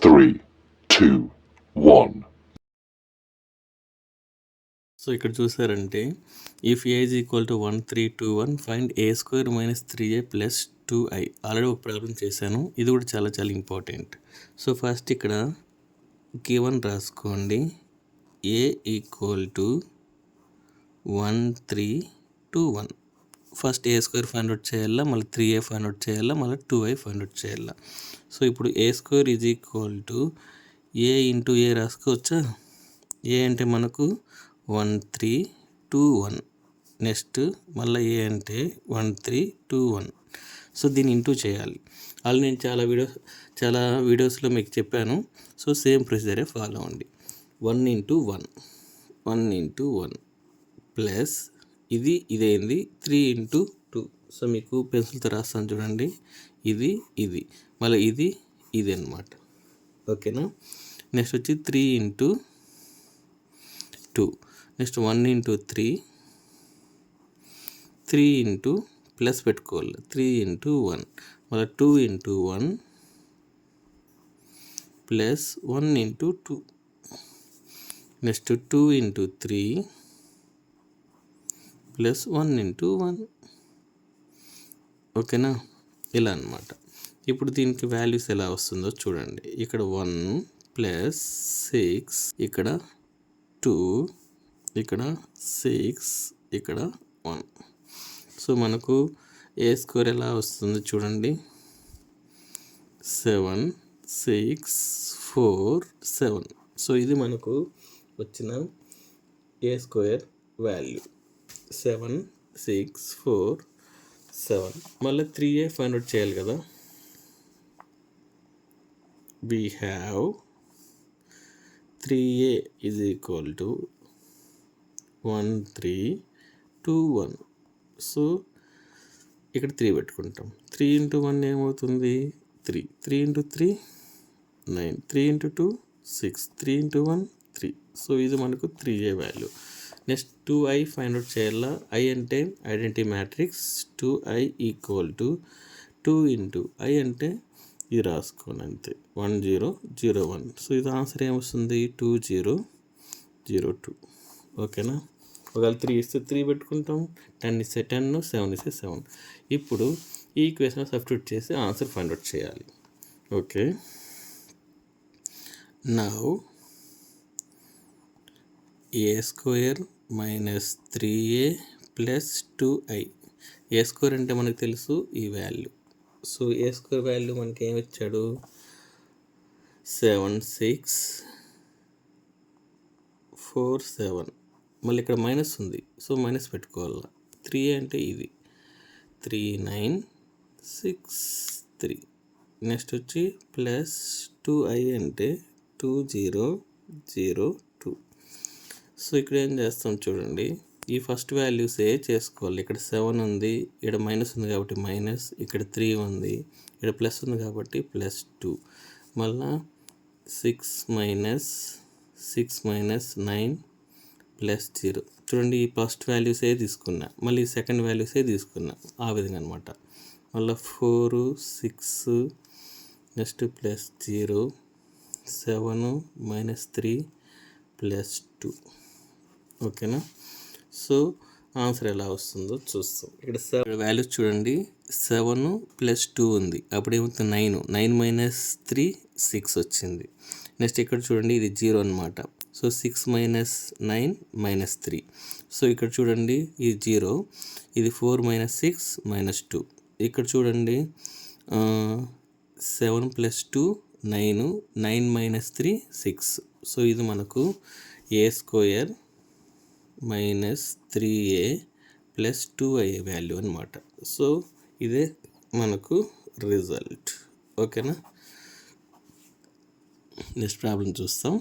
3, 2, 1. So ఇక్కడ చూసారంటే if a is equal to 1 3 2 1 find a square minus 3a plus 2i. Already ఒక problem చేశాను, ఇది కూడా చాలా చాలా ఇంపార్టెంట్. సో ఫస్ట్ ఇక్కడ గివన్ రాసుకోండి. A equal to 1 3 2 1. First a square find out చేయాలా, మళ్ళీ 3a ఫైండ్ అవుట్ చేయాలా, మళ్ళీ 2i ఫైండ్ అవుట్ చేయాలా. సో ఇప్పుడు a square is equal to a into a రాసుకోవచ్చా. ఏ అంటే మనకు 1 3 2 1. నెక్స్ట్ మళ్ళీ ఏ అంటే 1 3 2 1. సో దీన్ని ఇంటూ చేయాలి. అలా నేను చాలా వీడియోస్లో మీకు చెప్పాను. సో సేమ్ ప్రొసీజరే ఫాలో అవ్వండి. 1 ఇంటూ 1 1 ఇంటూ 1 ప్లస్ ఇదేంది 3 ఇంటూ 2. సో మీకు పెన్సిల్తో రాస్తాను చూడండి. ఇది మళ్ళీ ఇది అనమాట. ఓకేనా. నెక్స్ట్ వచ్చి 3 into 2. Next 1 into 3 3 into plus పెట్టుకోవాలి 3 ఇంటూ 1 మళ్ళీ 2 into 1 plus 1 into 2. Next 2 into 3 plus 1 into 1. ఓకేనా. ఇలా అనమాట. ఇప్పుడు దీనికి వాల్యూస్ ఎలా వస్తుందో చూడండి. ఇక్కడ 1 ప్లస్ 6, ఇక్కడ 2, ఇక్కడ 6, ఇక్కడ 1. సో మనకు ఏ స్క్వేర్ ఎలా వస్తుంది చూడండి. 7 6 4 7. సో ఇది మనకు వచ్చిన ఏ స్క్వేర్ వాల్యూ 7 6 4 7. మళ్ళీ 3a ఫైండ్ అవుట్ చేయాలి కదా. we have 3a is equal to 1 3 2 1. So ఇక్కడ 3 పెట్టుకుంటాం. 3 ఇంటూ 1 ఏమవుతుంది 3. 3 ఇంటూ 3 9. 3 ఇంటూ 2 6. 3 ఇంటూ 1 3. సో ఇది మనకు 3a value. Next 2i find out చేయాలా. i అంటే identity matrix. 2i equal to 2 into i అంటే ఇది రాసుకోండి అంతే 1 0 0 1. సో ఇది ఆన్సర్ ఏమొస్తుంది 2 0 0 2. ఓకేనా. ఒకవేళ 3 ఇస్తే 3 పెట్టుకుంటాం, 10 ఇస్తే 10, 7 ఇస్తే 7. ఇప్పుడు ఈ ఈక్వేషన్ సబ్స్టిట్యూట్ చేసి ఆన్సర్ ఫైండ్ అవుట్ చేయాలి. Okay. Now a square minus 3a plus 2i. A square అంటే మనకు తెలుసు ఈ value. So a square value మనకి ఏమి ఇచ్చాడు 7 6 4 7. మళ్ళీ ఇక్కడ మైనస్ ఉంది, సో మైనస్ పెట్టుకోవాలి. 3a అంటే ఇది 3 9 6 3. నెక్స్ట్ వచ్చి ప్లస్ 2i అంటే 2 0 0 2. సో ఇక్కడ ఏం చేస్తాం చూడండి. ఈ ఫస్ట్ వాల్యూస్ చేసుకోవాలి. ఇక్కడ 7 ఉంది, ఇక్కడ మైనస్ ఉంది కాబట్టి మైనస్, ఇక్కడ 3 ఉంది, ఇక్కడ ప్లస్ ఉంది కాబట్టి ప్లస్ 2. మళ్ళా 6 మైనస్ 9 ప్లస్ 0. చూడండి ఈ ఫస్ట్ వాల్యూసే తీసుకున్నా, మళ్ళీ సెకండ్ వాల్యూసే తీసుకున్నా, ఆ విధంగా అనమాట. మళ్ళీ 4 6 నెక్స్ట్ ప్లస్ 0 7 మైనస్ 3 ప్లస్ 2. ఓకేనా. సో ఆన్సర్ ఎలా వస్తుందో చూస్తాం. ఇక్కడ 7 వాల్యూస్ చూడండి. 7 ప్లస్ 2 ఉంది, అప్పుడు ఏమవుతుంది 9 మైనస్ 3 6 వచ్చింది. నెక్స్ట్ ఇక్కడ చూడండి ఇది 0 అనమాట. So 6 minus 9 minus 3. సో ఇక్కడ చూడండి ఇది 0, ఇది 4 మైనస్ 6 మైనస్ 2. ఇక్కడ చూడండి 7 ప్లస్ 2 9, 9 మైనస్ 3 6. సో ఇది మనకు a square minus 3a plus 2i value అనమాట. సో ఇదే మనకు రిజల్ట్. ఓకేనా. నెక్స్ట్ ప్రాబ్లం చూస్తాం.